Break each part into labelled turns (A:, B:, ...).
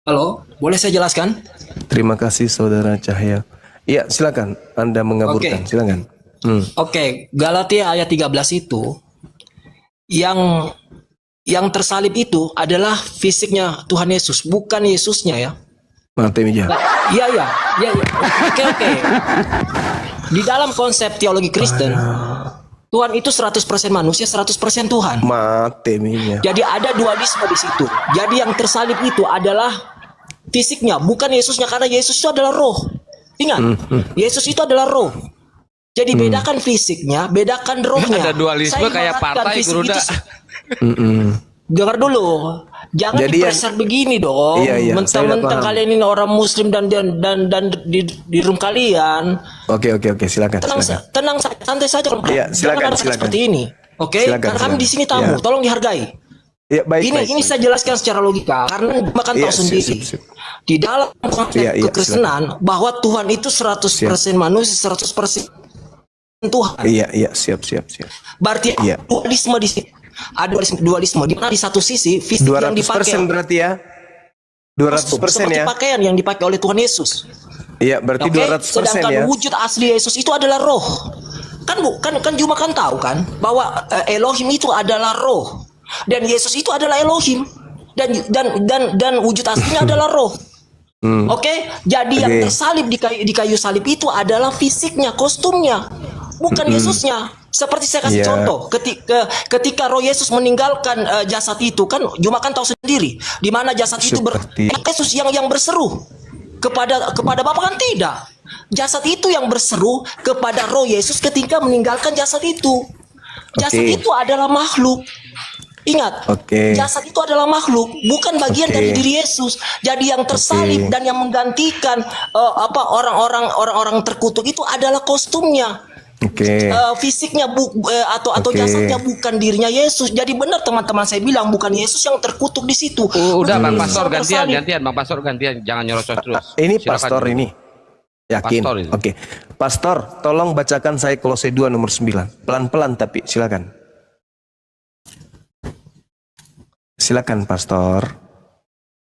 A: Halo, boleh saya jelaskan?
B: Terima kasih Saudara Cahya. Iya, silakan. Anda mengaburkan, silakan.
A: Oke, Galatia ayat 13 itu yang tersalib itu adalah fisiknya Tuhan Yesus, bukan Yesusnya ya.
B: Mati meja.
A: Iya, iya, iya, iya. Oke. Di dalam konsep teologi Kristen, Tuhan itu 100% manusia, 100% Tuhan.
B: Mati meja.
A: Jadi ada dualisme di situ. Jadi yang tersalib itu adalah fisiknya, bukan Yesusnya, karena Yesus itu adalah roh. Ingat, Yesus itu adalah roh. Jadi bedakan fisiknya, bedakan rohnya.
C: Ada dualisme kayak partai, Guruda.
A: Dengar dulu, jangan
B: Jadi
A: dipreser begini dong.
B: Iya,
A: Mentang-mentang kalian ini orang Muslim dan di room kalian.
B: Oke, silakan.
A: Tenang, santai saja.
B: Iya, silakan,
A: Jangan ada
B: silakan.
A: seperti ini. Oke, karena kami di sini tamu, tolong dihargai.
B: Iya, baik.
A: Ini saya jelaskan secara logika karena makan tahu sendiri.
B: Sip.
A: Di dalam konsep kekristenan bahwa Tuhan itu 100% manusia, 100% Tuhan.
B: Iya, siap.
A: Berarti dualisme di sini. Ada dualisme di mana di satu sisi fisik yang dipakai
B: 200% berarti ya. 200%
A: seperti
B: ya.
A: pakaian yang dipakai oleh Tuhan Yesus.
B: Iya, berarti 200%
A: Sedangkan
B: ya.
A: wujud asli Yesus itu adalah roh. Kan Juma kan tahu kan bahwa Elohim itu adalah roh dan Yesus itu adalah Elohim dan wujud aslinya adalah roh. Oke, jadi yang tersalib di kayu salib itu adalah fisiknya, kostumnya, bukan Yesusnya. Seperti saya kasih contoh, ketika roh Yesus meninggalkan jasad itu, kan Juma kan tahu sendiri, di mana jasad itu Yesus yang berseru kepada Bapa, kan tidak. Jasad itu yang berseru kepada roh Yesus ketika meninggalkan jasad itu. Jasad itu adalah makhluk. Ingat, jasad itu adalah makhluk, bukan bagian dari diri Yesus. Jadi yang tersalib dan yang menggantikan orang-orang terkutuk itu adalah kostumnya. Fisiknya atau jasadnya bukan dirinya Yesus. Jadi benar teman-teman saya bilang, bukan Yesus yang terkutuk di situ.
C: Udah Bang Pastor gantian, Bang Pastor gantian, jangan nyerocos terus.
B: Ini silakan. Pastor ini. Yakin? Oke. Pastor, tolong bacakan saya Kolose 2 nomor 9. Pelan-pelan tapi silakan. Silakan Pastor.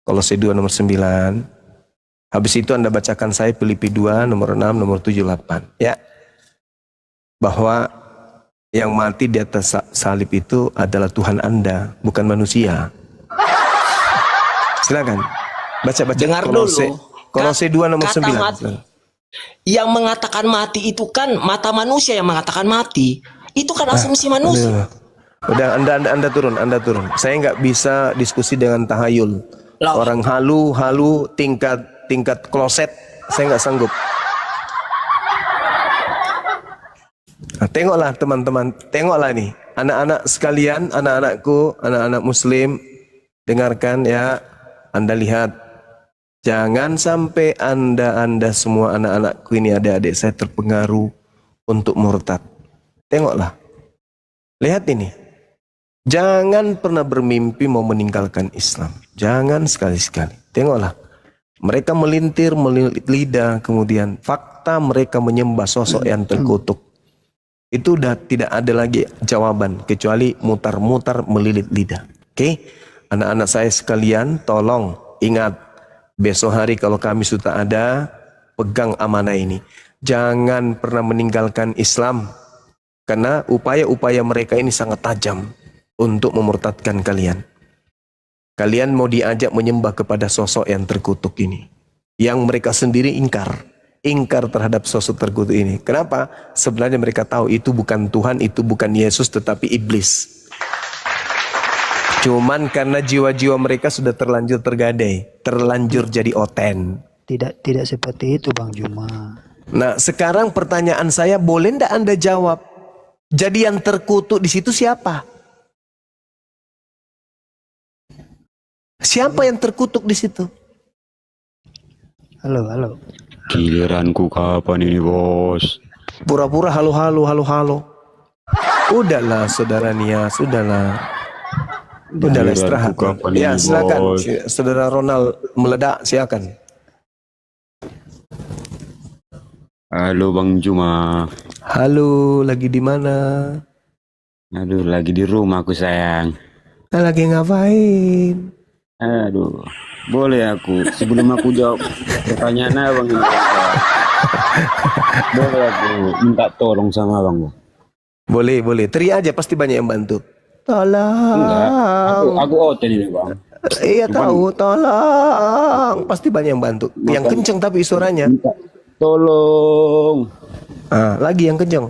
B: Kolose 2 nomor 9. Habis itu Anda bacakan saya Filipi 2 nomor 6 nomor 7 8 ya. Bahwa yang mati di atas salib itu adalah Tuhan Anda, bukan manusia. Silakan. Baca.
A: Dengar
B: Kolose 2 nomor 9.
A: Yang mengatakan mati itu kan mata manusia yang mengatakan mati. Itu kan asumsi manusia.
B: Udah Anda turun. Saya nggak bisa diskusi dengan tahayul. Orang halu tingkat kloset, saya nggak sanggup. Nah, tengoklah teman-teman, tengoklah nih anak-anak sekalian, anak-anakku, anak-anak muslim, dengarkan ya. Anda lihat, jangan sampai anda semua anak-anakku ini, adik-adik saya terpengaruh untuk murtad. Tengoklah, lihat ini, jangan pernah bermimpi mau meninggalkan Islam, jangan sekali-sekali. Tengoklah, mereka melilit lidah, kemudian fakta mereka menyembah sosok yang terkutuk. Itu udah tidak ada lagi jawaban kecuali mutar-mutar melilit lidah. Oke, anak-anak saya sekalian, tolong ingat, besok hari kalau kami sudah ada, pegang amanah ini. Jangan pernah meninggalkan Islam, karena upaya-upaya mereka ini sangat tajam untuk memurtadkan kalian. Kalian mau diajak menyembah kepada sosok yang terkutuk ini, yang mereka sendiri ingkar terhadap sosok terkutuk ini. Kenapa? Sebenarnya mereka tahu itu bukan Tuhan, itu bukan Yesus, tetapi iblis. Cuman karena jiwa-jiwa mereka sudah terlanjur tergadai, terlanjur jadi oten.
D: Tidak seperti itu Bang Juma.
B: Nah, sekarang pertanyaan saya, boleh ndak Anda jawab? Jadi yang terkutuk di situ siapa? Siapa yang terkutuk di situ?
D: Halo.
E: Giliranku kapan ini, Bos?
B: Pura-pura halo. Udahlah saudara Nias, udahlah istirahat. Ya, silakan saudara Ronald meledak, silakan.
E: Halo Bang Juma.
B: Halo, lagi di mana?
E: Aduh, lagi di rumah aku sayang.
B: Lagi ngapain?
E: Aduh, Boleh aku sebelum aku jawab pertanyaan abang ini. Boleh aku minta tolong sama abang, Bang?
B: Boleh. Teriak aja pasti banyak yang bantu.
E: Enggak.
B: Tolong.
E: Aku out ini, Bang.
B: Iya tahu, tolong. Pasti banyak yang bantu. Yang kenceng tapi suaranya.
E: Minta tolong.
B: Lagi yang kenceng.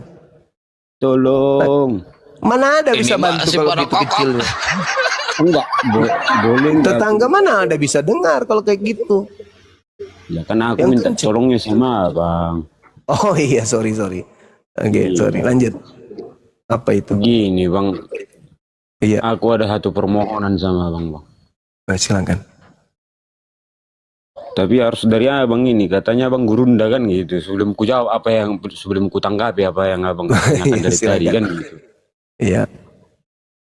E: Tolong.
B: Mana ada bisa
A: Ini
B: bantu
A: masih
B: kalau
A: pada
B: gitu
A: kokok.
B: kecilnya.
E: Enggak, boleh enggak?
B: Tetangga mana ada bisa dengar kalau kayak gitu.
E: Ya kan aku
B: Yang
E: minta
B: kenceng.
E: tolongnya sama abang.
B: Oh iya, sorry. Oke,
E: Iya.
B: sorry. Lanjut. Apa itu?
E: Gini, Bang.
B: Iya,
E: Aku ada satu permohonan sama abang, Bang.
B: silakan.
E: Tapi harus dari abang ini, katanya abang gurunda kan gitu. Sebelum ku jawab sebelum ku tanggapi apa yang abang tanyakan
B: Iya,
E: dari tadi
B: silakan.
E: kan gitu.
B: Iya.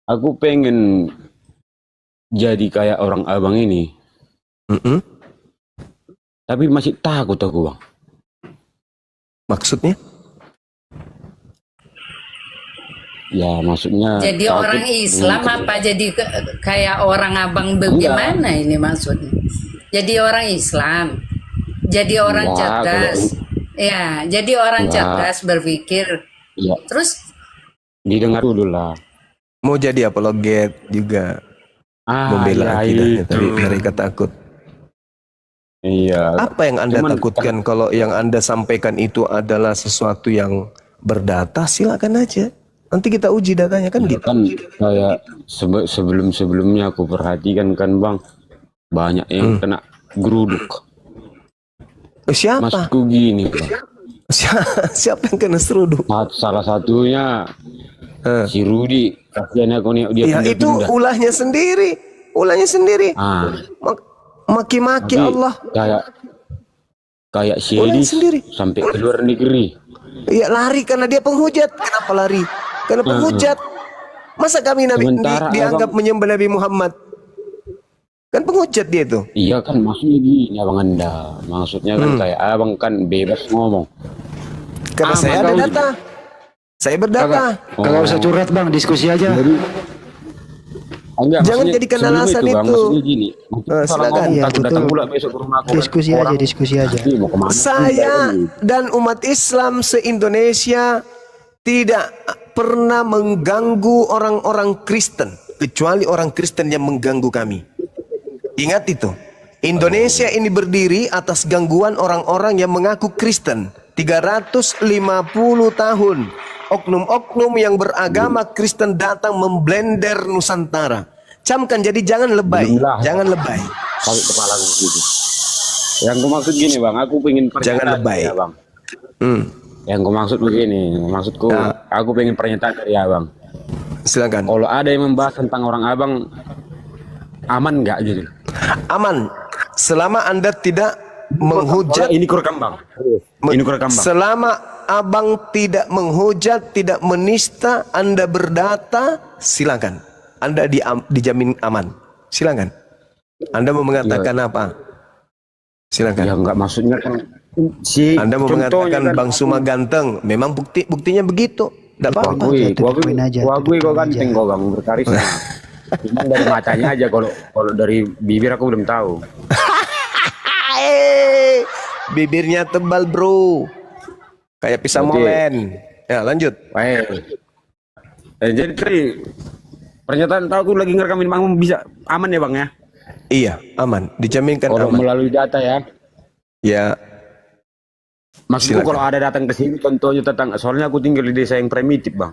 E: Aku pengen jadi kayak orang abang ini,
B: Mm-mm.
E: tapi masih takut aku, Bang.
B: Maksudnya?
E: Ya maksudnya
F: Jadi
E: takut
F: orang Islam
E: dengan-
F: apa jadi kayak orang abang bagaimana ini maksudnya? Jadi orang Islam, jadi orang
E: Enggak,
F: cerdas, ya, jadi orang
E: Enggak.
F: cerdas berpikir.
E: Ya
F: Terus
E: didengar dulu lah.
B: Mau jadi apologet juga. Membela
E: ya
B: akidahnya
E: itu.
B: tadi mereka takut.
E: Iya.
B: Apa yang Anda
E: Cuman-
B: takutkan kalau yang Anda sampaikan itu adalah sesuatu yang berdata, silakan aja. Nanti kita uji datanya kan gitu.
E: Kan kayak sebelum-sebelumnya aku perhatikan kan, Bang, banyak yang kena geruduk.
B: Siapa?
E: Maksudku gini, Bang.
B: Siapa yang kena seruduk?
E: Salah satunya si Rudi, kasihan aku nih dia
B: Ya itu
E: pindah-pindah.
B: ulahnya sendiri.
E: Ah,
B: Maki-maki
E: tapi
B: Allah.
E: kayak si
B: Ulahnya
E: Edis
B: sendiri.
E: sampai ke luar negeri.
B: Iya lari karena dia penghujat. Kenapa lari? Karena penghujat. Masa kami
E: Sementara
B: dianggap menyembah Nabi Muhammad? Kan penghujat dia itu.
E: Iya kan, maksudnya gini abang Anda. Maksudnya kan kayak abang kan bebas ngomong.
B: Karena saya ada
E: tahu.
B: data. Saya berdata.
D: Kagak usah curhat bang, diskusi aja.
E: Jadi, enggak,
B: Jangan
E: maksudnya
B: jadikan
E: sebelum
B: alasan
E: Bang,
B: itu.
E: maksudnya gini. Kalau
B: silakan.
E: ngomong,
D: Iya,
E: takut datang
D: betul.
E: pula besok ke rumah aku.
D: Diskusi aja, diskusi aja.
E: Nanti mau kemana?
B: Saya dan umat Islam se-Indonesia tidak pernah mengganggu orang-orang Kristen. Kecuali orang Kristen yang mengganggu kami. Ingat itu. Indonesia ini berdiri atas gangguan orang-orang yang mengaku Kristen. 350 tahun. Oknum-oknum yang beragama Kristen datang memblender Nusantara. Camkan, jadi jangan lebay.
E: Belum lah.
B: Jangan lebay.
E: Sakit kepala aku gitu. Yang ku maksud gini Bang, aku pengen
B: Jangan
E: pernyataan
B: lebay.
E: dari Abang.
B: Hmm,
E: Yang ku maksud begini, maksudku aku pengen pernyataan dari Abang.
B: silakan.
E: Kalau ada yang membahas tentang orang Abang, aman nggak gitu?
B: Aman. Selama Anda tidak menghujat.
E: Ini kurekam Bang. Ini kurekam Bang.
B: Selama abang tidak menghujat, tidak menista, Anda berdata, silakan. Anda dijamin aman. Silakan. Anda mau mengatakan apa? Silakan.
E: Ya enggak, maksudnya kan si
B: Anda mau
E: contohnya
B: mengatakan
E: kan,
B: Bang Suma ganteng. Memang buktinya begitu. Tidak apa-apa.
E: Gua
D: Tutup poin aja,
E: ganteng kok Bang, berkarisma. Cuma dari matanya aja, kalau dari bibir aku belum tahu.
B: Bibirnya tebal bro. Kayak pisang
E: Oke.
B: molen. Ya lanjut.
E: Baik. Jadi tadi pernyataan tahu aku lagi ngerekamin Bang, bisa aman ya Bang ya?
B: Iya aman. Dijaminkan
E: Kalau
B: aman.
E: melalui data ya.
B: Ya.
E: Maksudku
B: Silakan.
E: kalau ada datang ke sini contohnya tentang, soalnya aku tinggal di desa yang primitif Bang.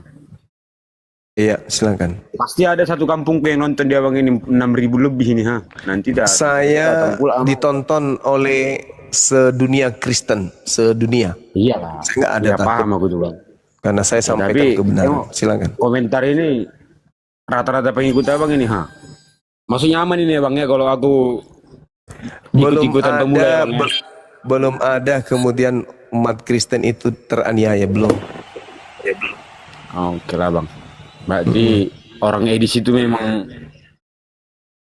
B: Iya silakan.
E: Pasti ada satu kampung yang nonton dia Bang ini 6.000 lebih ini ha. Nanti
B: Saya
E: datang pula.
B: ditonton oleh sedunia Kristen, sedunia.
E: Iyalah.
B: Saya nggak ada
E: Ya,
B: takut.
E: paham aku tuh Bang.
B: Karena saya sampaikan
E: tapi,
B: kebenaran.
E: tengok.
B: Silakan.
E: Komentar ini rata-rata pengikut Abang ini ha. Maksudnya aman ini ya Bang ya kalau aku
B: Belum
E: ikut-ikutan pemula ya,
B: ada,
E: Bang, ya?
B: belum ada kemudian umat Kristen itu teraniaya, belum.
E: Oke lah Bang. Berarti orang Edis itu memang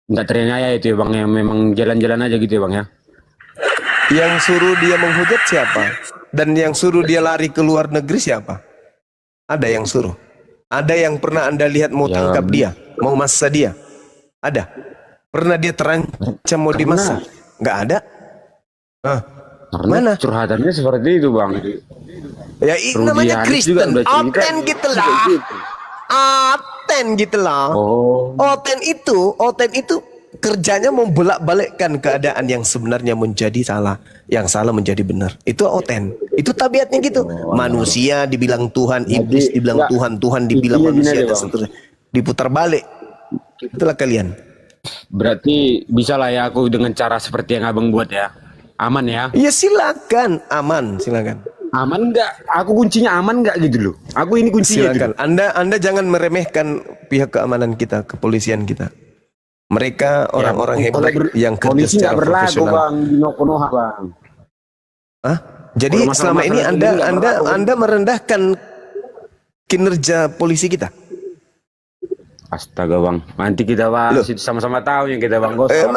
E: nggak teraniaya itu ya Bang ya, memang jalan-jalan aja gitu ya Bang ya.
B: Yang suruh dia menghujat siapa? Dan yang suruh dia lari ke luar negeri siapa? Ada yang suruh. Ada yang pernah Anda lihat mau
E: Ya,
B: tangkap dia, mau massa dia? Ada. Pernah dia terancam mau dimasak? Nggak ada. Ah,
E: Karena
B: mana?
E: curhatannya seperti itu bang.
B: Ya
E: Rudy
B: namanya
E: Hanis
B: Kristen.
E: juga udah cerita.
B: Oten gitu lah. Oten gitu lah.
E: Oh,
B: Oten itu kerjanya membolak-balikkan keadaan yang sebenarnya menjadi salah, yang salah menjadi benar. Itu oten. Itu tabiatnya gitu. Manusia dibilang Tuhan, iblis dibilang Tuhan, Tuhan dibilang
E: intinya
B: manusia
E: gini,
B: dan
E: Bang.
B: seterusnya. Diputar balik. Itulah kalian.
E: berarti bisa lah ya aku dengan cara seperti yang abang buat ya. Aman ya?
B: Ya silakan, aman, silakan.
E: Aman nggak? Aku kuncinya aman nggak gitu loh. Aku ini kuncinya gitu.
B: Silakan. Anda jangan meremehkan pihak keamanan kita, kepolisian kita. Mereka orang-orang hebat yang kerja
E: Polisi nggak
B: secara
E: berlaku
B: profesional.
E: bang di Konoha bang.
B: Hah? Jadi
E: Kalau masalah-
B: selama ini
E: masalah
B: Anda
E: ini nggak berlaku.
B: Anda merendahkan kinerja polisi kita.
E: Astaga bang, nanti kita bahas itu sama-sama tahu yang kita bang gosok.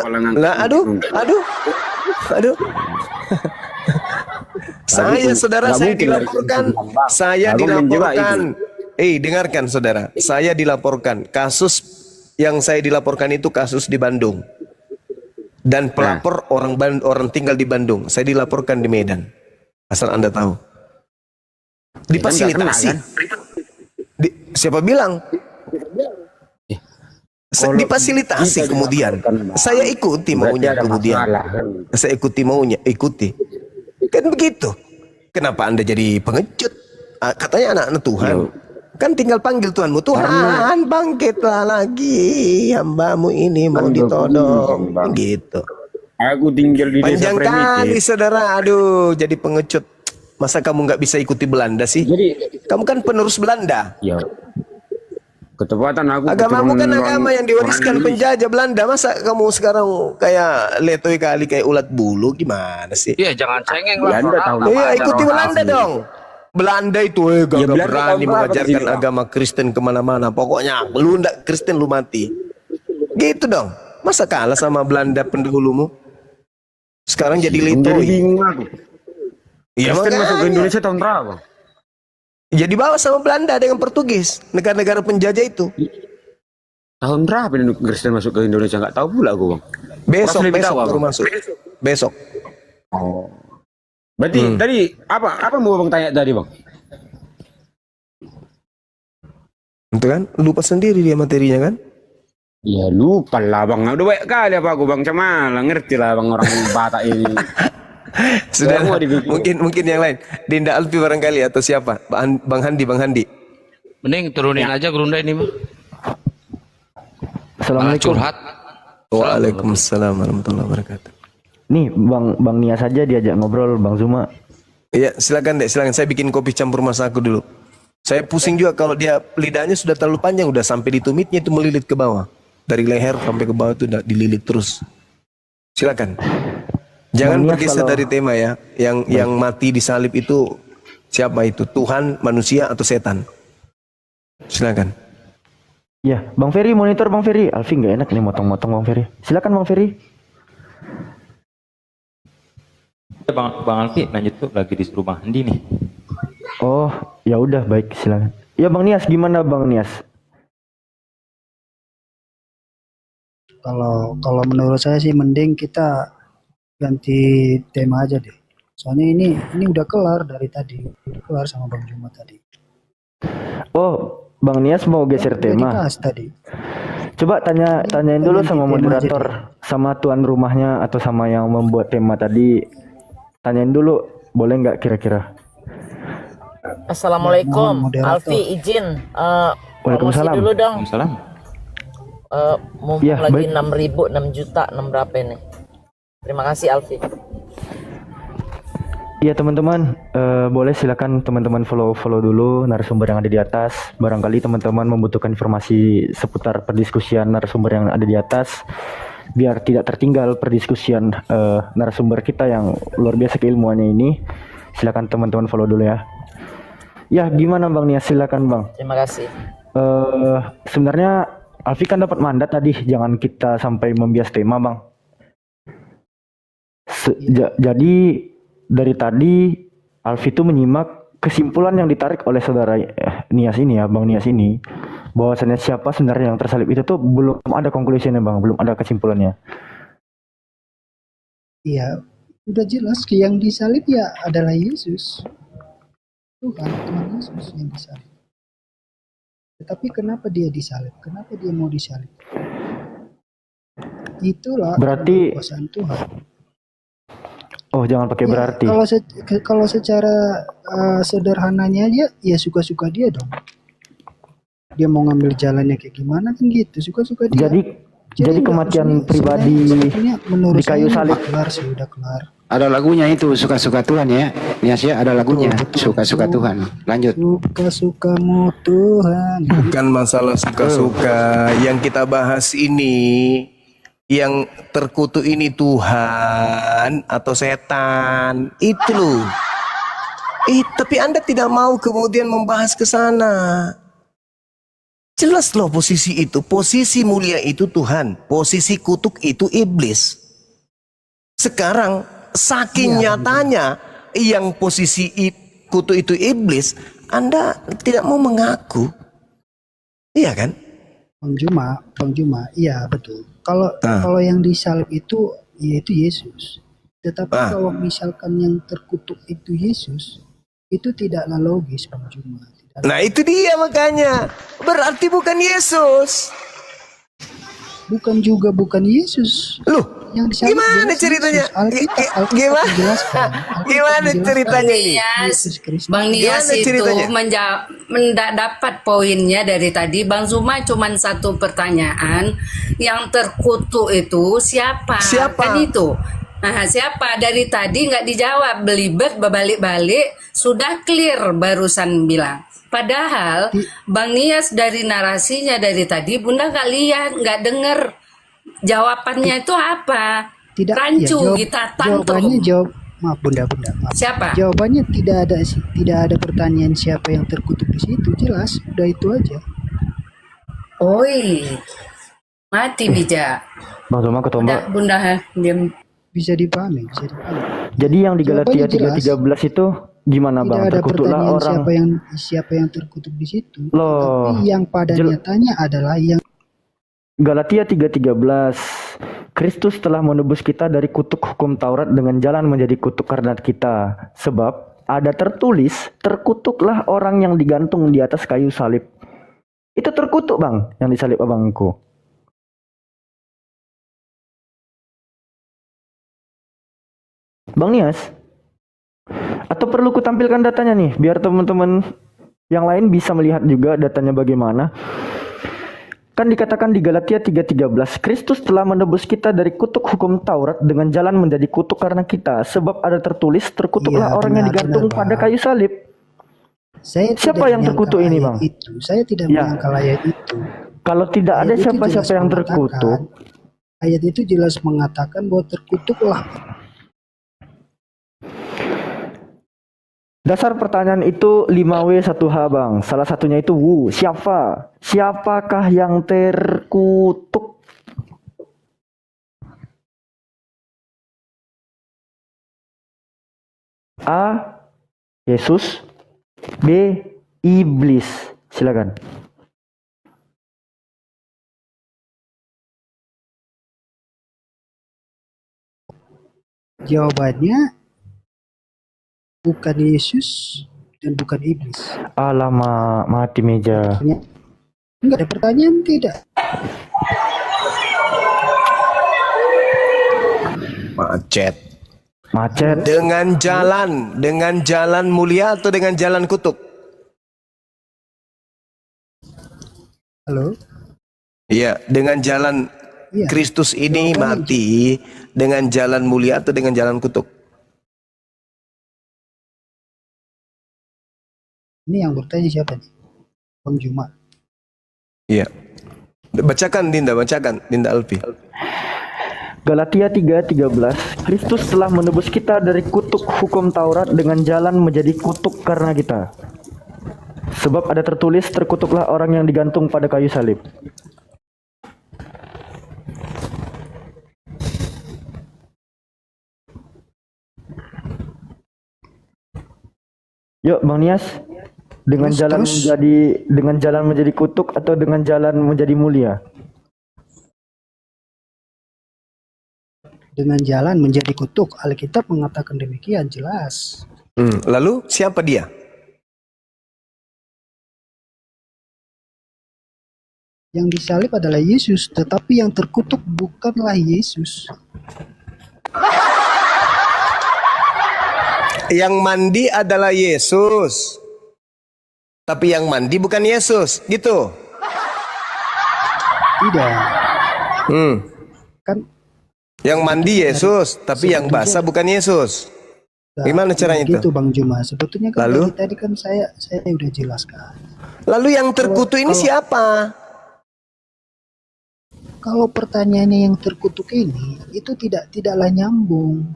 B: Aduh. Saudara,
E: nggak
B: saya
E: mungkin dari
B: dilaporkan.
E: situ, Bang.
B: Saya
E: Abang menjebak
B: dilaporkan. Dengarkan saudara. Saya dilaporkan. Kasus yang saya dilaporkan itu kasus di Bandung. Dan pelapor orang tinggal di Bandung. Saya dilaporkan di Medan. Asal Anda tahu. Difasilitasi.
E: kan?
B: Siapa bilang? Difasilitasi
E: kita
B: kemudian.
E: dilaporkan, Bang.
B: Saya ikuti
E: Berarti
B: maunya
E: ada
B: kemudian.
E: masalah, kan?
B: Saya ikuti. Kan begitu. Kenapa Anda jadi pengecut? Katanya anak-anak Tuhan. Kan tinggal panggil Tuhanmu. Tuhan, bangkitlah lagi. Hambamu ini mau ditodong.
E: Bang.
B: Gitu.
E: Aku tinggal di desa
B: Panjang kali
E: primitif.
B: saudara. Aduh, jadi pengecut. Masa kamu nggak bisa ikuti Belanda sih?
E: Jadi,
B: Kamu kan penerus Belanda.
E: ya ketepatan aku.
B: Agamamu kan
E: keturunan
B: agama yang diwariskan
E: orang
B: penjajah Belanda. Masa kamu sekarang kayak letoy kali kayak ulat bulu? Gimana sih?
C: Iya, jangan cengeng lah.
E: Belanda tahun
B: Iya,
E: apa?
B: ikuti
E: Orang
B: Belanda
E: asli.
B: dong. Belanda itu gak
E: Ya, Belanda
B: berani
E: tahun berapa
B: mengajarkan
E: di sini, Bang?
B: agama Kristen kemana-mana. Pokoknya lu ndak Kristen lu mati. Gitu dong. Masa kalah sama Belanda pendahulumu? Sekarang jadi
E: Jadi
B: letoy.
E: bingung aku.
B: Iya,
E: Kristen masuk ke
B: makanya.
E: Indonesia tahun berapa?
B: Ya dibawa sama Belanda dengan Portugis, negara-negara penjajah itu.
E: Tahun berapa ini Kristen masuk ke Indonesia? Nggak tahu pula aku bang.
B: Besok
E: lebih tahu,
B: baru
E: Bang.
B: masuk. Besok.
E: Oh. Berarti tadi apa mau bang tanya tadi bang?
B: Itu kan lupa sendiri dia materinya kan?
E: Ya lupa lah bang. Udah banyak kali apa aku bang Cemala ngerti lah bang orang Batak ini.
B: Sudah
E: Mau dibikin.
B: mungkin yang lain. Dinda Alfi barangkali atau siapa? Bang Handi.
C: Mending turunin aja gerunda ini mah. Malah
D: Assalamualaikum.
C: curhat.
B: Waalaikumsalam warahmatullahi wabarakatuh.
D: Nih Bang Nias aja diajak ngobrol Bang Zuma.
B: Iya, silakan deh, silakan. Saya bikin kopi campur masak aku dulu. Saya pusing juga kalau dia lidahnya sudah terlalu panjang, udah sampai di tumitnya itu melilit ke bawah. Dari leher sampai ke bawah itu udah dililit terus. Silakan. Jangan
D: Bang Nias
B: bergeser
D: kalau-
B: dari tema ya. Yang mati di salib itu siapa itu? Tuhan, manusia atau setan? Silakan.
D: Ya, Bang Ferry monitor Bang Ferry. Alfi nggak enak nih motong-motong Bang Ferry. Silakan Bang Ferry.
G: Bang Alfi lanjut tuh lagi disuruh Bang Andi nih.
D: Oh, ya udah baik silakan. Ya Bang Nias gimana Bang Nias?
H: Kalau menurut saya sih mending kita ganti tema aja deh. Soalnya ini udah kelar dari tadi, udah kelar sama Bang Juma tadi.
D: Oh, Bang Nias mau geser
H: Udah
D: tema.
H: dibahas tadi.
D: Coba tanyain dulu
H: Ganti
D: sama
H: tema
D: moderator, sama tuan rumahnya atau sama yang membuat tema tadi. Tanyain dulu, boleh nggak kira-kira?
H: Mohon
I: Assalamualaikum,
H: moderator.
I: Alfi izin promosi
D: Waalaikumsalam.
I: dulu dong.
G: Waalaikumsalam.
I: Mumpung
D: Ya,
I: lagi
D: baik.
I: 6.000, 6 juta, 6 berapa ini? Terima kasih Alfi.
D: Iya teman-teman, boleh silakan teman-teman follow dulu narasumber yang ada di atas. Barangkali teman-teman membutuhkan informasi seputar perdiskusian narasumber yang ada di atas, biar tidak tertinggal perdiskusian narasumber kita yang luar biasa keilmuannya ini. Silakan teman-teman follow dulu ya. Ya gimana Bang Nias, silakan Bang.
I: Terima kasih.
D: Sebenarnya Alfi kan dapat mandat tadi, jangan kita sampai membias tema Bang. Jadi dari tadi Alfi itu menyimak kesimpulan yang ditarik oleh saudara Nias ini ya, Bang Nias ini, bahwasannya siapa sebenarnya yang tersalib itu tuh belum ada conclusionnya bang, belum ada kesimpulannya.
H: Iya, udah jelas yang disalib ya adalah Yesus. Tuhan Yesus yang disalib. Tetapi kenapa dia disalib? Kenapa dia mau disalib? Itulah
D: Berarti
H: kekuasaan Tuhan.
D: oh jangan pakai
H: Ya,
D: berarti.
H: kalau secara sederhananya aja, ya suka-suka dia dong. Dia mau ngambil jalannya kayak gimana kan gitu, suka-suka dia.
D: Jadi kematian pribadi
H: sebenarnya menurut
D: di kayu
H: saya
D: salib.
H: kelar sih, udah kelar.
E: Ada lagunya itu suka-suka Tuhan ya. Nias ya ada lagunya suka-suka Tuhan. Lanjut.
H: Suka-sukamu Tuhan.
B: Bukan masalah suka-suka. Yang kita bahas ini, yang terkutuk ini Tuhan atau setan, itu loh. Tapi Anda tidak mau kemudian membahas ke sana. Jelas loh posisi itu. Posisi mulia itu Tuhan. Posisi kutuk itu iblis. Sekarang saking nyatanya yang posisi kutuk itu iblis, Anda tidak mau mengaku. Iya kan?
H: Bang Juma, iya betul. Kalau yang disalib itu yaitu Yesus. Tetapi kalau misalkan yang terkutuk itu Yesus, itu tidaklah logis, Bang Juma.
B: Nah itu dia makanya. Berarti bukan Yesus.
H: Bukan Yesus.
B: Loh,
H: Yang disalib
B: gimana
H: jelas
B: ceritanya?
H: Yesus. Alkitab
B: Gimana?
H: menjelaskan.
B: Gimana ceritanya ini?
H: Yesus Kristus.
F: Bang Nias
B: Gimana
F: itu
B: ceritanya?
F: mendak dapat poinnya dari tadi. Bang Zuma cuman satu pertanyaan, yang terkutuk itu siapa?
B: Siapa?
F: Kan itu. Nah, siapa? Dari tadi nggak dijawab, belibet berbalik-balik, sudah clear barusan bilang. Padahal Bang Nias dari narasinya dari tadi Bunda nggak lihat, nggak dengar jawabannya itu apa.
H: Tidak,
F: Rancu
H: ya,
F: kita
H: jawabannya
F: tantrum.
H: maaf Bunda, maaf.
F: Siapa?
H: Jawabannya tidak ada pertanyaan siapa yang terkutuk di situ, jelas, udah itu aja.
F: Oi, mati bijak.
D: Bang Zuma ketombak.
F: Bunda diam.
H: Bisa dipahami.
D: Jadi yang di Galatia
H: Jawabannya jelas.
D: 3:13 itu gimana
H: Tidak
D: bang?
H: ada
D: Terkutuklah
H: pertanyaan
D: orang.
H: siapa yang terkutuk di situ.
D: Loh,
H: Tapi yang pada nyatanya adalah yang
D: Galatia 3:13. Kristus telah menebus kita dari kutuk hukum Taurat dengan jalan menjadi kutuk karena kita. Sebab ada tertulis, terkutuklah orang yang digantung di atas kayu salib. Itu terkutuk bang, yang disalib abangku. Bang Nias, atau perlu kutampilkan datanya nih, biar teman-teman yang lain bisa melihat juga datanya bagaimana. Kan dikatakan di Galatia 3:13, Kristus telah menebus kita dari kutuk hukum Taurat dengan jalan menjadi kutuk karena kita. Sebab ada tertulis, terkutuklah
H: Iya,
D: orang yang digantung
H: benar,
D: pada
H: Bang.
D: kayu salib.
H: saya
D: Siapa
H: tidak
D: yang
H: menyangkal
D: terkutuk ini,
H: ayat
D: Bang?
H: Itu. Saya tidak
D: Ya.
H: menyangkal ayat itu.
D: Kalau tidak ada
H: Ayat itu
D: siapa-siapa
H: jelas
D: yang
H: mengatakan-
D: terkutuk,
H: Ayat itu jelas mengatakan bahwa terkutuklah.
D: dasar pertanyaan itu 5W1H bang. Salah satunya itu wu. Siapa? Siapakah yang terkutuk? A. Yesus. B. Iblis. Silakan.
H: Jawabannya bukan Yesus dan bukan iblis.
D: Alamak, mati meja.
H: Enggak ada pertanyaan, tidak.
B: Macet.
D: Macet.
B: Dengan jalan mulia atau dengan jalan kutuk?
H: Halo?
B: Iya, dengan jalan
H: Iya.
B: Kristus ini mati dengan jalan mulia atau dengan jalan kutuk?
H: Ini yang bertanya siapa nih? Bang Juma.
B: Iya. Bacakan Dinda Alfi.
D: Galatia 3:13, Kristus telah menebus kita dari kutuk hukum Taurat dengan jalan menjadi kutuk karena kita. Sebab ada tertulis, terkutuklah orang yang digantung pada kayu salib. Yuk Bang Nias. Dengan jalan menjadi kutuk atau dengan jalan menjadi mulia?
H: Dengan jalan menjadi kutuk. Alkitab mengatakan demikian, jelas.
B: Lalu siapa dia?
H: Yang disalib adalah Yesus, tetapi yang terkutuk bukanlah Yesus.
B: Yang mandi adalah Yesus, tapi yang mandi bukan Yesus, gitu.
H: Tidak. Kan
B: Yang mandi Yesus, tapi yang basah bukan Yesus. Gimana caranya itu?
H: Gitu Bang Juma. Sebetulnya kan
B: Lalu?
H: tadi kan saya udah jelaskan.
B: Lalu yang terkutuk ini siapa?
H: Kalau pertanyaannya yang terkutuk ini itu tidaklah nyambung.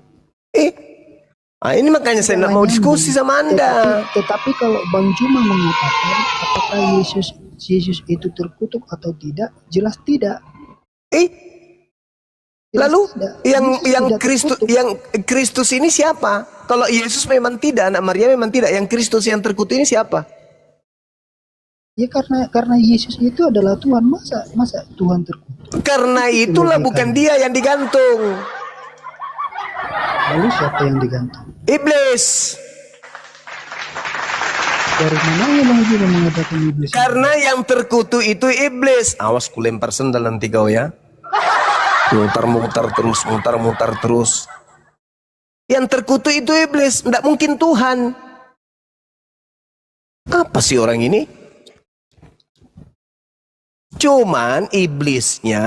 B: Ini makanya saya nggak mau diskusi sama Anda.
H: Tetapi kalau Bang Juma mengatakan apakah Yesus itu terkutuk atau tidak, jelas tidak.
B: Lalu
H: tidak.
B: yang Kristus ini siapa? Kalau Yesus memang tidak, anak Maria memang tidak. Yang Kristus yang terkutuk ini siapa?
H: Ya karena Yesus itu adalah Tuhan, masa Tuhan terkutuk?
B: Karena itulah bukan dia yang digantung.
H: Lalu siapa yang digantung?
B: Iblis.
H: Dari mana Bang Juma mengatakan iblis?
B: Karena yang terkutuk itu iblis. Awas ku lempar sendal nanti kau ya. Mutar-mutar terus. Yang terkutuk itu iblis, tidak mungkin Tuhan. Apa sih orang ini? Cuman iblisnya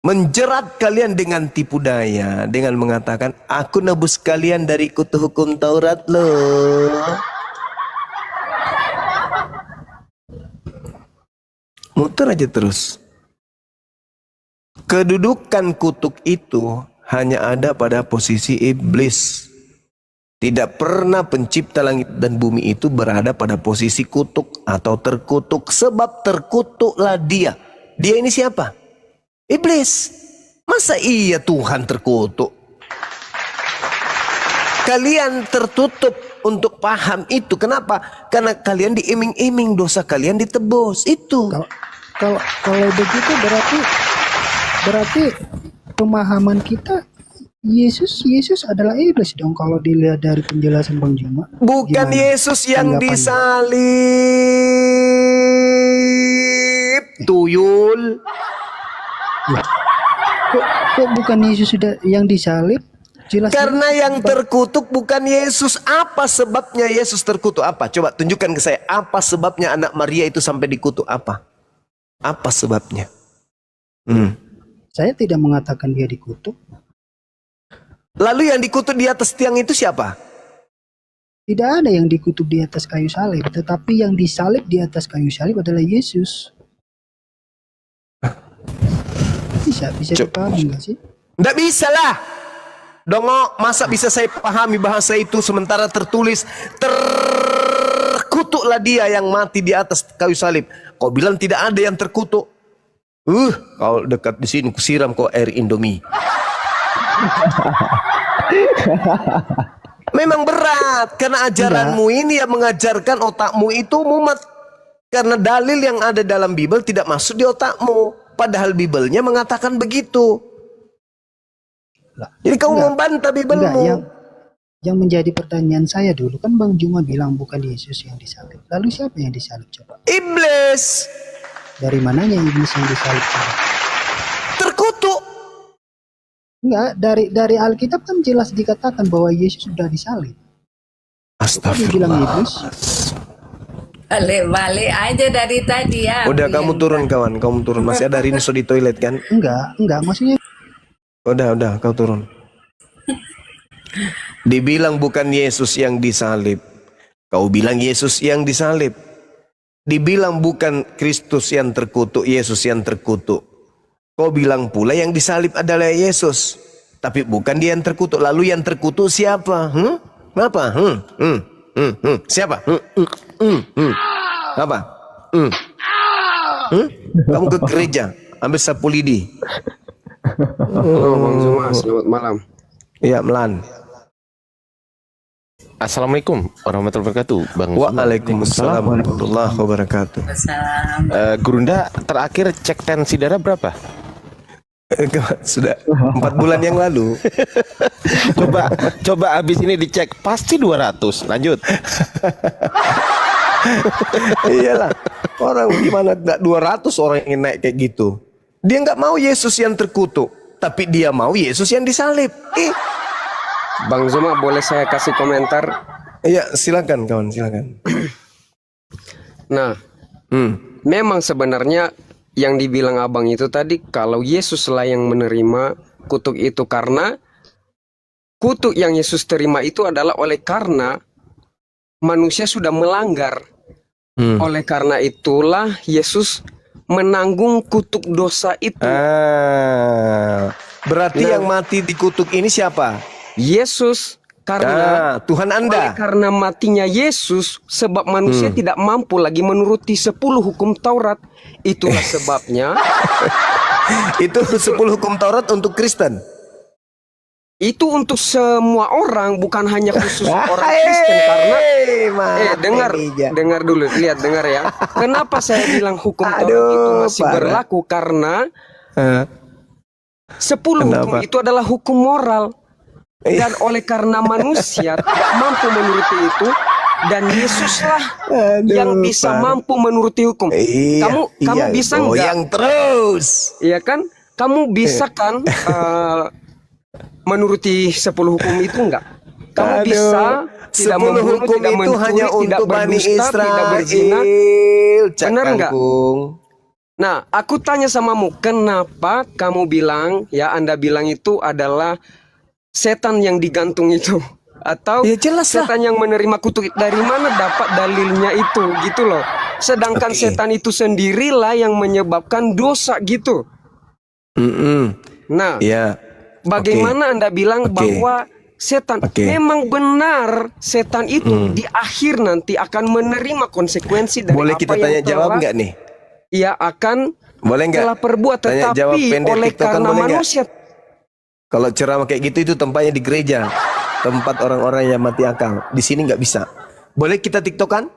B: menjerat kalian dengan tipu daya, dengan mengatakan, aku nebus kalian dari kutu hukum Taurat loh. Muter aja terus. Kedudukan kutuk itu hanya ada pada posisi iblis. Tidak pernah pencipta langit dan bumi itu berada pada posisi kutuk atau terkutuk. Sebab terkutuklah dia. Dia ini siapa? Iblis. Masa iya Tuhan terkutuk? Kalian tertutup untuk paham itu. Kenapa? Karena kalian diiming-iming dosa kalian ditebus. Itu.
H: Kalau begitu berarti pemahaman kita Yesus adalah iblis dong kalau dilihat dari penjelasan Bang Juma.
B: Bukan gimana Yesus yang disalib, tuyul.
H: Kok bukan Yesus sudah yang disalib? Jelas. Karena
B: yang terkutuk bukan Yesus. Apa sebabnya Yesus terkutuk? Apa? Coba tunjukkan ke saya. Apa sebabnya anak Maria itu sampai dikutuk? Apa? Apa sebabnya?
H: Saya tidak mengatakan dia dikutuk.
B: Lalu yang dikutuk di atas tiang itu siapa?
H: Tidak ada yang dikutuk di atas kayu salib, tetapi yang disalib di atas kayu salib adalah Yesus. Bisa dipahami nggak sih?
B: Nggak bisa lah. Dongo, masa bisa saya pahami bahasa itu sementara tertulis terkutuklah dia yang mati di atas kayu salib. Kau bilang tidak ada yang terkutuk. Kau dekat di sini kusiram kau air Indomie. Memang berat karena ajaranmu ini yang mengajarkan otakmu itu mumet. Karena dalil yang ada dalam Bible tidak masuk di otakmu. Padahal Bible-nya mengatakan begitu. Jadi kamu membantah Bible-mu.
H: Yang menjadi pertanyaan saya dulu kan Bang Juma bilang bukan Yesus yang disalib. Lalu siapa yang disalib coba?
B: Iblis.
H: Dari mananya iblis yang disalib coba?
B: Terkutuk.
H: Enggak, dari Alkitab kan jelas dikatakan bahwa Yesus sudah disalib.
B: Astagfirullah.
F: Balik aja dari tadi ya.
B: Udah kamu turun kawan, kamu turun. Masih ada Rinso di toilet kan?
H: Enggak, maksudnya.
B: Udah kau turun. Dibilang bukan Yesus yang disalib. Kau bilang Yesus yang disalib. Dibilang bukan Kristus yang terkutuk, Yesus yang terkutuk. Kau bilang pula yang disalib adalah Yesus, tapi bukan dia yang terkutuk. Lalu yang terkutuk siapa? Apa? Siapa? Apa? Kamu ke gereja, ambil sapu lidi.
E: Halo Bang Zuma, selamat malam.
B: Iya, Melan.
J: Assalamualaikum warahmatullahi wabarakatuh, Bang.
B: Waalaikumsalam warahmatullahi wabarakatuh.
J: Gurunda terakhir cek tensi darah berapa?
B: Sudah 4 bulan yang lalu.
J: coba habis ini dicek, pasti 200. Lanjut.
B: Iyalah, orang gimana nggak 200 orang yang naik kayak gitu. Dia nggak mau Yesus yang terkutuk, tapi dia mau Yesus yang disalib.
K: Bang Zuma, boleh saya kasih komentar?
B: Iya, silakan kawan, silakan.
K: Nah, memang sebenarnya yang dibilang abang itu tadi, kalau Yesuslah yang menerima kutuk itu, karena kutuk yang Yesus terima itu adalah oleh karena manusia sudah melanggar. Oleh karena itulah Yesus menanggung kutuk dosa itu.
B: Berarti yang mati di kutuk ini siapa?
K: Yesus. Karena
B: Tuhan Anda.
K: Karena matinya Yesus, sebab manusia tidak mampu lagi menuruti 10 hukum Taurat. Itulah sebabnya.
B: Itu 10 hukum Taurat untuk Kristen.
K: Itu untuk semua orang, bukan hanya khusus orang Kristen. Karena dengar dulu, dengar ya. Kenapa saya bilang hukum Taurat itu masih berlaku? Karena 10 hukum itu adalah hukum moral. Dan oleh karena manusia tidak mampu menuruti itu, dan Yesuslah yang bisa mampu menuruti hukum. Kamu bisa nggak?
B: Yang terus.
K: Iya kan? Kamu bisa kan menuruti 10 hukum itu enggak? Kamu bisa tidak membunuh, tidak mencuri, tidak berdusta, tidak berzina. Benar enggak? Nah, aku tanya samamu, kenapa kamu bilang, ya Anda bilang itu adalah setan yang digantung itu? Atau setan yang menerima kutuk? Dari mana dapat dalilnya itu, gitu loh? Sedangkan setan itu sendirilah yang menyebabkan dosa, gitu. Nah, bagaimana Anda bilang bahwa setan memang benar, setan itu di akhir nanti akan menerima konsekuensi dari
B: boleh
K: apa
B: kita
K: yang
B: tanya jawab
K: telah
B: nggak nih?
K: Ia akan
B: telah
K: perbuat, tetapi oleh karena manusia.
B: Kalau ceramah kayak gitu itu tempatnya di gereja, tempat orang-orang yang mati akal. Di sini nggak bisa. Boleh kita tiktokan?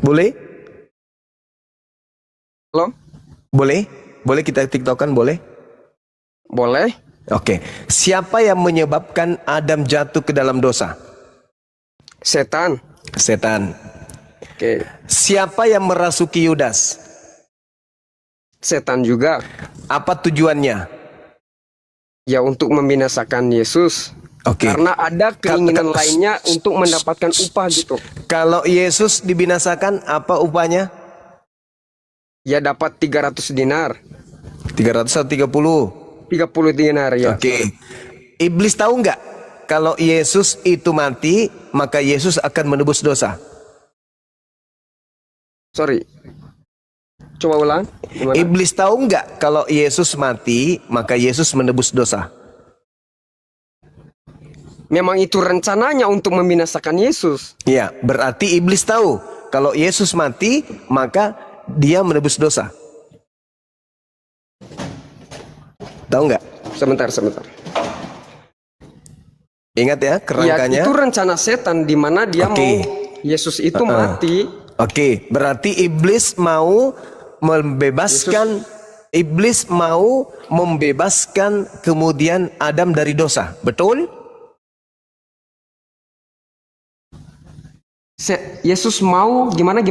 B: Boleh?
K: Halo?
B: Boleh? Boleh kita tiktokan? Boleh?
K: Boleh.
B: Oke. Siapa yang menyebabkan Adam jatuh ke dalam dosa?
K: Setan.
B: Setan.
K: Oke.
B: Siapa yang merasuki Yudas?
K: Setan juga.
B: Apa tujuannya?
K: Ya, untuk membinasakan Yesus. Karena ada keinginan lainnya untuk mendapatkan upah, gitu.
B: Kalau Yesus dibinasakan, apa upahnya?
K: Ya, dapat 300 dinar.
B: 300 atau 30?
K: 30 dinar, ya.
B: Oke. Iblis tahu nggak kalau Yesus itu mati, maka Yesus akan menebus dosa?
K: Sorry. Coba ulang. Gimana?
B: Iblis tahu nggak kalau Yesus mati, maka Yesus menebus dosa?
K: Memang itu rencananya untuk membinasakan Yesus.
B: Iya, berarti iblis tahu kalau Yesus mati, maka dia menebus dosa. Tahu nggak?
K: Sebentar.
B: Ingat ya kerangkanya.
K: Ya, itu rencana setan di mana dia mau Yesus itu mati.
B: Berarti iblis mau membebaskan iblis mau membebaskan kemudian Adam dari dosa. Betul?
K: Yesus mau gimana?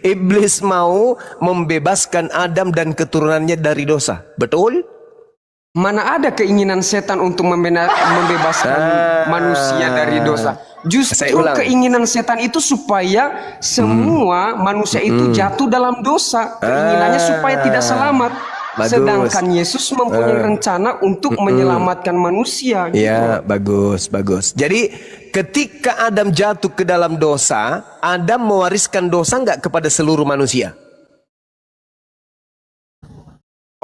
B: Iblis mau membebaskan Adam dan keturunannya dari dosa. Betul?
K: Mana ada keinginan setan untuk membebaskan manusia dari dosa? Justru keinginan setan itu supaya semua manusia itu jatuh dalam dosa. Keinginannya supaya tidak selamat. Sedangkan Yesus mempunyai rencana untuk menyelamatkan manusia.
B: Ya, bagus. Jadi ketika Adam jatuh ke dalam dosa, Adam mewariskan dosa nggak kepada seluruh manusia?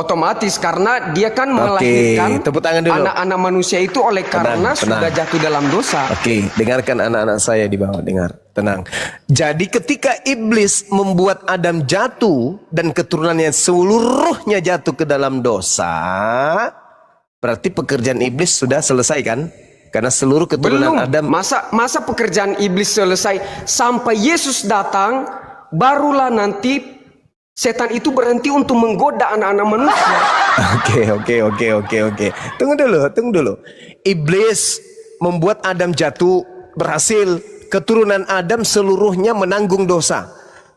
K: Otomatis, karena dia kan melahirkan anak-anak manusia itu oleh karena sudah jatuh dalam dosa.
B: Dengarkan anak-anak saya di bawah, dengar. tenang. Jadi ketika iblis membuat Adam jatuh dan keturunannya seluruhnya jatuh ke dalam dosa, berarti pekerjaan iblis sudah selesai kan? Karena seluruh keturunan
K: Belum.
B: Adam.
K: Masa pekerjaan iblis selesai sampai Yesus datang, barulah nanti setan itu berhenti untuk menggoda anak-anak manusia.
B: Oke. Tunggu dulu. Iblis membuat Adam jatuh, berhasil. Keturunan Adam seluruhnya menanggung dosa.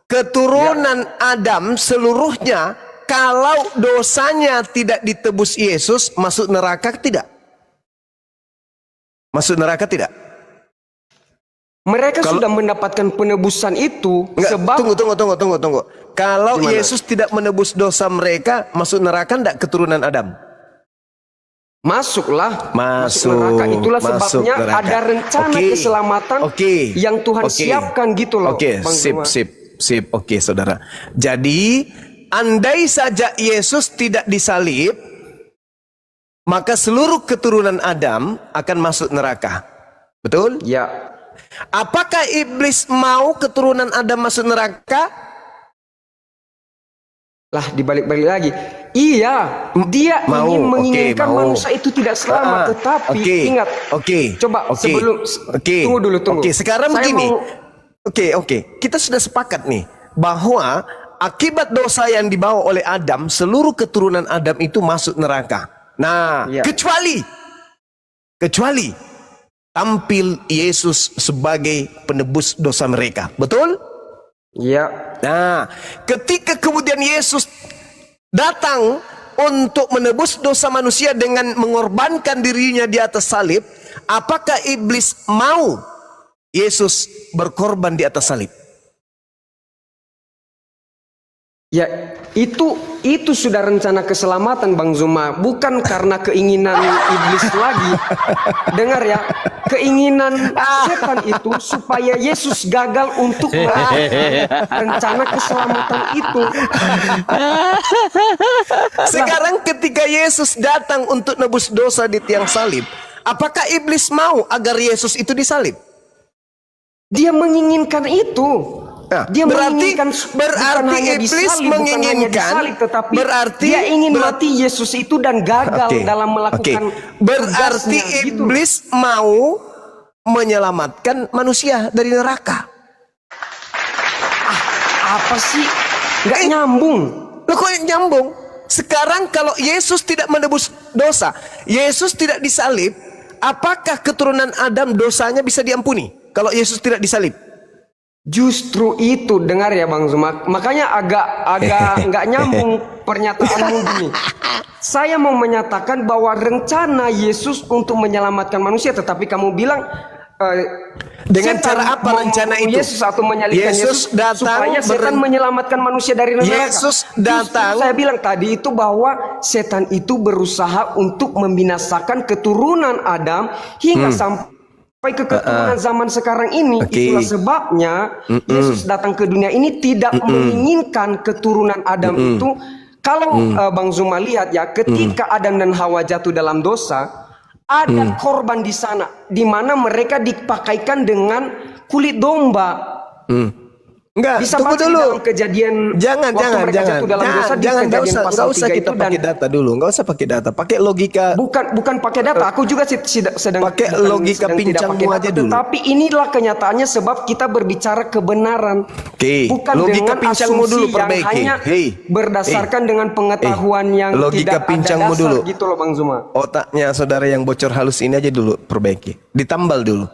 B: Keturunan Adam seluruhnya, kalau dosanya tidak ditebus Yesus, masuk neraka tidak? Masuk neraka tidak?
K: Mereka sudah mendapatkan penebusan itu. Sebab
B: Tunggu. Kalau
K: Gimana?
B: Yesus tidak menebus dosa mereka, masuk neraka tidak keturunan Adam?
K: Masuk
B: Masuk
K: neraka. Itulah sebabnya
B: neraka.
K: ada rencana keselamatan yang Tuhan siapkan gitu loh. Bang Zuma.
B: Sip. Oke, saudara. Jadi, andai saja Yesus tidak disalib, maka seluruh keturunan Adam akan masuk neraka. Betul?
K: Ya.
B: Apakah iblis mau keturunan Adam masuk neraka?
K: Lah, dibalik-balik lagi. Iya, dia ingin menginginkan manusia itu tidak selamat, tetapi ingat. Coba sebelum tunggu.
B: Sekarang
K: Saya
B: begini.
K: mau-
B: Oke. Kita sudah sepakat nih bahwa akibat dosa yang dibawa oleh Adam, seluruh keturunan Adam itu masuk neraka. Nah, kecuali tampil Yesus sebagai penebus dosa mereka. Betul?
K: Iya.
B: Nah, ketika kemudian Yesus datang untuk menebus dosa manusia dengan mengorbankan dirinya di atas salib, apakah iblis mau Yesus berkorban di atas salib?
K: Ya, itu sudah rencana keselamatan Bang Zuma, bukan karena keinginan iblis lagi. Dengar ya, keinginan setan itu supaya Yesus gagal untuk melakukan rencana keselamatan itu.
B: Sekarang ketika Yesus datang untuk nebus dosa di tiang salib, apakah iblis mau agar Yesus itu disalib?
K: Dia menginginkan itu. Dia
B: berarti
K: bukan hanya
B: iblis
K: disalib, bukan hanya
B: menginginkan,
K: disalib, tetapi
B: berarti
K: dia ingin mati Yesus itu dan gagal dalam melakukan
B: berarti
K: tugasnya, gitu.
B: iblis mau menyelamatkan manusia dari neraka.
K: Apa sih? Nggak nyambung.
B: Loh, kok nyambung? Sekarang kalau Yesus tidak menebus dosa, Yesus tidak disalib, apakah keturunan Adam dosanya bisa diampuni kalau Yesus tidak disalib?
K: Justru itu, dengar ya Bang Zuma. Makanya agak nggak nyambung pernyataanmu gini. Saya mau menyatakan bahwa rencana Yesus untuk menyelamatkan manusia, tetapi kamu bilang
B: dengan cara apa rencana itu?
K: Yesus atau menyalibkan Yesus
B: datang
K: supaya setan menyelamatkan manusia dari neraka.
B: Yesus datang.
K: Justru saya bilang tadi itu bahwa setan itu berusaha untuk membinasakan keturunan Adam hingga sampai ke keturunan zaman sekarang ini. Itulah sebabnya Yesus datang ke dunia ini tidak menginginkan keturunan Adam itu. Kalau Bang Zuma lihat ya, ketika Adam dan Hawa jatuh dalam dosa, ada korban di sana, di mana mereka dipakaikan dengan kulit domba.
B: Enggak,
K: bisa
B: tunggu
K: baca
B: dulu.
K: di dalam kejadian
B: Jangan
K: nggak
B: usah kita pakai data dulu. Enggak usah pakai data. Pakai logika.
K: Bukan pakai data. Aku juga sedang
B: pakai logika pincangmu aja dulu.
K: Tapi inilah kenyataannya sebab kita berbicara kebenaran. Bukan
B: logika
K: dengan
B: pincangmu dulu
K: asumsi
B: perbaiki.
K: yang hanya berdasarkan dengan pengetahuan yang
B: logika
K: tidak
B: pincangmu
K: ada dasar
B: dulu.
K: gitu loh Bang Zuma.
B: Otaknya saudara yang bocor halus ini aja dulu perbaiki. Ditambal dulu.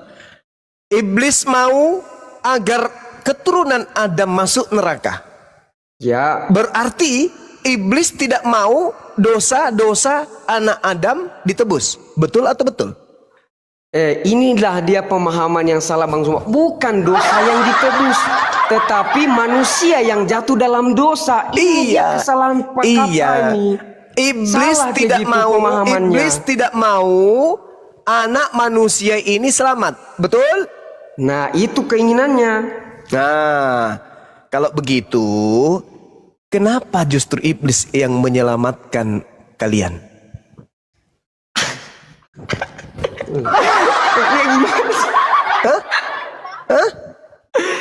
B: Iblis mau agar keturunan Adam masuk neraka.
K: Ya.
B: Berarti iblis tidak mau dosa-dosa anak Adam ditebus. Betul atau betul?
K: Inilah dia pemahaman yang salah Bang Zuma. Bukan dosa yang ditebus, tetapi manusia yang jatuh dalam dosa. Ini dia kesalahan kata ini.
B: Iblis
K: Salah
B: tidak
K: gitu
B: mau.
K: pemahamannya.
B: Iblis tidak mau anak manusia ini selamat. Betul?
K: Nah, itu keinginannya.
B: Nah, kalau begitu, kenapa justru iblis yang menyelamatkan kalian?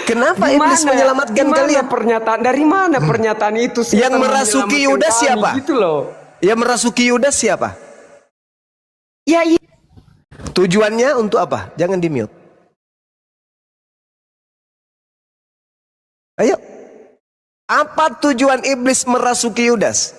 B: Kenapa iblis menyelamatkan kalian?
K: Pernyataan dari mana pernyataan itu?
B: Yang merasuki Yudas siapa?
K: Gitu loh.
B: Yang merasuki Yudas siapa?
K: Ya, iya.
B: Tujuannya untuk apa? Jangan di-mute. Ayo. Apa tujuan iblis merasuki Yudas?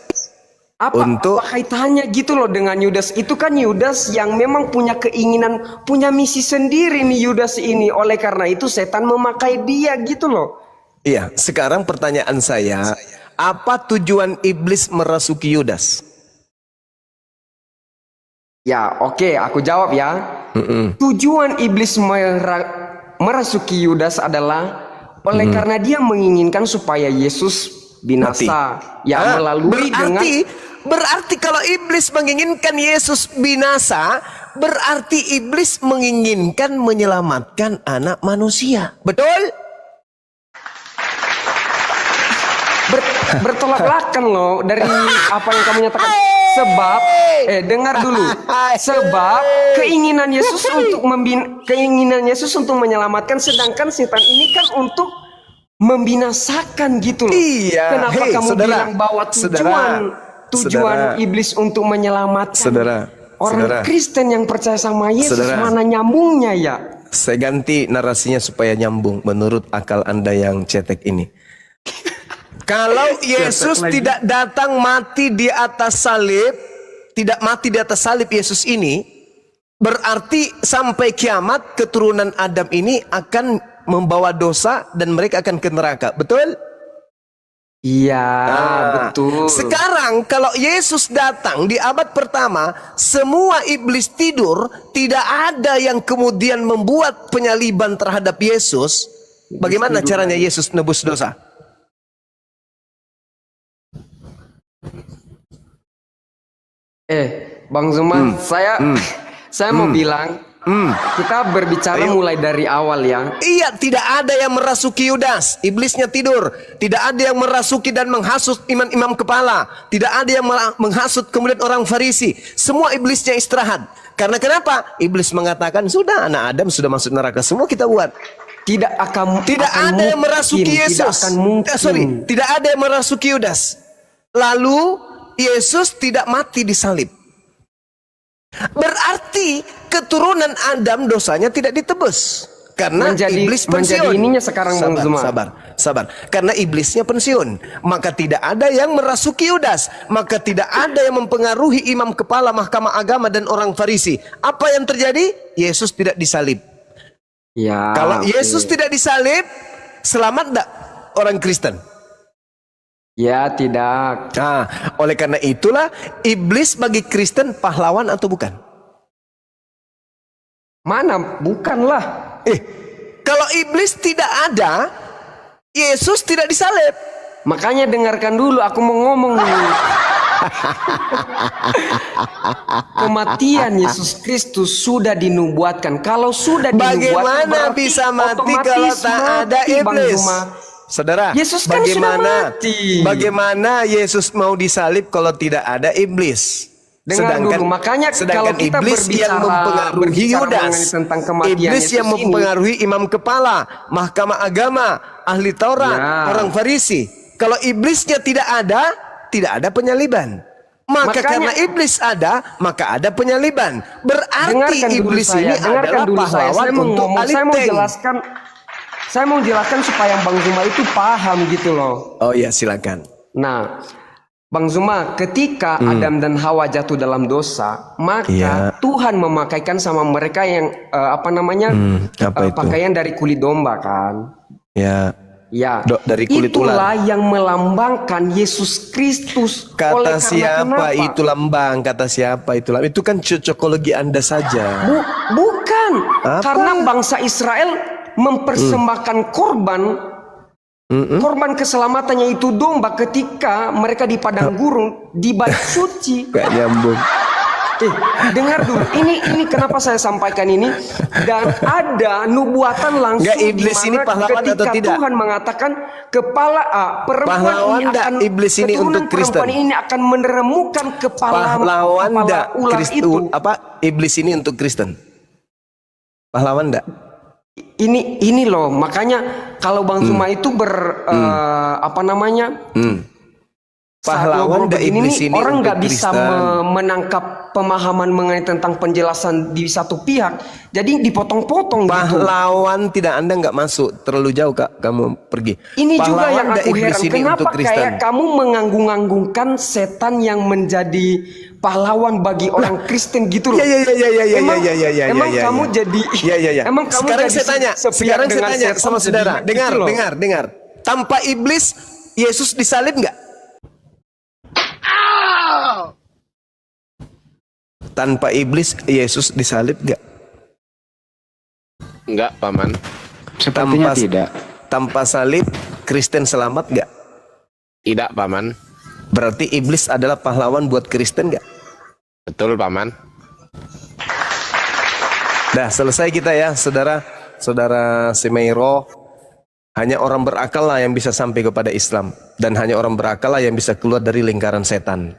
K: Apa kaitannya gitu loh dengan Yudas? Itu kan Yudas yang memang punya keinginan, punya misi sendiri nih Yudas ini. Oleh karena itu setan memakai dia gitu loh.
B: Iya, sekarang pertanyaan saya, apa tujuan iblis merasuki Yudas?
K: Ya, oke, aku jawab ya. Tujuan iblis merasuki Yudas adalah karena dia menginginkan supaya Yesus binasa.
B: Mati.
K: Ya, melalui
B: berarti kalau iblis menginginkan Yesus binasa, berarti iblis menginginkan menyelamatkan anak manusia. Betul?
K: Bertolak belakang loh dari apa yang kamu nyatakan. Sebab dengar dulu. Sebab keinginan Yesus untuk menyelamatkan, sedangkan setan ini kan untuk membinasakan gitu loh.
B: Iya.
K: Kenapa kamu bilang bahwa tujuan iblis untuk menyelamatkan orang Kristen yang percaya sama Yesus? Mana nyambungnya ya?
B: Saya ganti narasinya supaya nyambung menurut akal Anda yang cetek ini. Kalau Yesus tidak datang mati di atas salib, tidak mati di atas salib Yesus ini, berarti sampai kiamat keturunan Adam ini akan membawa dosa dan mereka akan ke neraka. Betul?
K: Iya, betul.
B: Sekarang kalau Yesus datang di abad pertama, semua iblis tidur, tidak ada yang kemudian membuat penyaliban terhadap Yesus. Bagaimana caranya Yesus nebus dosa?
K: Bang Zuma, saya mau bilang, kita berbicara mulai dari awal ya.
B: Iya, tidak ada yang merasuki Yudas, iblisnya tidur. Tidak ada yang merasuki dan menghasut imam-imam kepala. Tidak ada yang menghasut kemudian orang Farisi. Semua iblisnya istirahat. Karena kenapa? Iblis mengatakan, sudah anak Adam sudah masuk neraka, semua kita buat.
K: Tidak
B: ada yang merasuki Yesus. Tidak ada yang merasuki Yudas. Lalu Yesus tidak mati di salib. Berarti keturunan Adam dosanya tidak ditebus karena iblis pensiun.
K: Menjadi ininya sekarang
B: sabar. Karena iblisnya pensiun, maka tidak ada yang merasuki Yudas, maka tidak ada yang mempengaruhi imam kepala mahkamah agama dan orang Farisi. Apa yang terjadi? Yesus tidak disalib.
K: Ya.
B: Kalau Yesus tidak disalib, selamat enggak orang Kristen?
K: Ya, tidak.
B: Nah, oleh karena itulah iblis bagi Kristen pahlawan atau bukan?
K: Mana? Bukanlah.
B: Kalau iblis tidak ada, Yesus tidak disalib.
K: Makanya dengarkan dulu, aku mau ngomong nih. Kematian Yesus Kristus sudah dinubuatkan. Kalau sudah dinubuatkan,
B: bagaimana bisa mati kalau tak ada iblis? Saudara,
K: Yesus kan sudah mati.
B: Bagaimana Yesus mau disalib kalau tidak ada iblis?
K: Dengar dulu, makanya kalau kita
B: iblis yang mempengaruhi Yudas,
K: tentang kematian
B: iblis
K: Yesus
B: yang mempengaruhi imam kepala, mahkamah agama, ahli Taurat, orang Farisi. Kalau iblisnya tidak ada penyaliban. Maka karena iblis ada, maka ada penyaliban. Berarti iblis ini adalah pahlawan untuk aliteng.
K: Saya mau jelaskan supaya Bang Zuma itu paham gitu loh.
B: Oh iya, silakan.
K: Nah, Bang Zuma, ketika Adam dan Hawa jatuh dalam dosa, maka Tuhan memakaikan sama mereka yang pakaian dari kulit domba kan?
B: Ya. Dari kulit
K: itulah
B: ular.
K: Yang melambangkan Yesus Kristus.
B: Kata siapa itu lambang? Kata siapa itu lambang? Itu kan cocokologi Anda saja.
K: Bukan. Karena bangsa Israel mempersembahkan korban keselamatannya itu domba ketika mereka di padang gurun di bait suci.
B: Gak nyambung.
K: Dengar dulu, ini kenapa saya sampaikan ini, dan ada nubuatan langsung.
B: Gak, iblis ini pahlawan atau tidak?
K: Tuhan mengatakan kepala perempuan ini akan,
B: iblis ini untuk Kristen.
K: Perempuan ini akan menemukan kepala ular itu.
B: Iblis ini untuk Kristen. Pahlawan enggak?
K: ini loh, makanya kalau Bang Zuma itu apa namanya?
B: Pahlawan dan iblis ini
K: orang nggak
B: untuk
K: bisa
B: Kristen.
K: menangkap pemahaman mengenai tentang penjelasan di satu pihak, jadi dipotong-potong.
B: Pahlawan tidak, Anda nggak masuk terlalu jauh Kak, kamu pergi.
K: Ini juga yang
B: dan
K: aku
B: iblis
K: heran,
B: ini
K: kenapa
B: untuk Kristen.
K: kayak kamu menganggung-anggungkan setan yang menjadi pahlawan bagi orang Kristen gitu loh. Emang kamu jadi emang kamu
B: sekarang
K: jadi
B: saya tanya,
K: sepihak dengan setan
B: sama saudara,
K: jadi gitu loh.
B: dengar. Tanpa iblis Yesus disalib nggak? Tanpa iblis Yesus disalib nggak?
J: Enggak, Paman.
E: Sepertinya tidak.
B: Tanpa salib Kristen selamat nggak?
J: Tidak, Paman.
B: Berarti iblis adalah pahlawan buat Kristen nggak?
J: Betul, Paman.
B: Dah selesai kita ya, saudara Semeiro. Hanya orang berakal lah yang bisa sampai kepada Islam, dan hanya orang berakal lah yang bisa keluar dari lingkaran setan.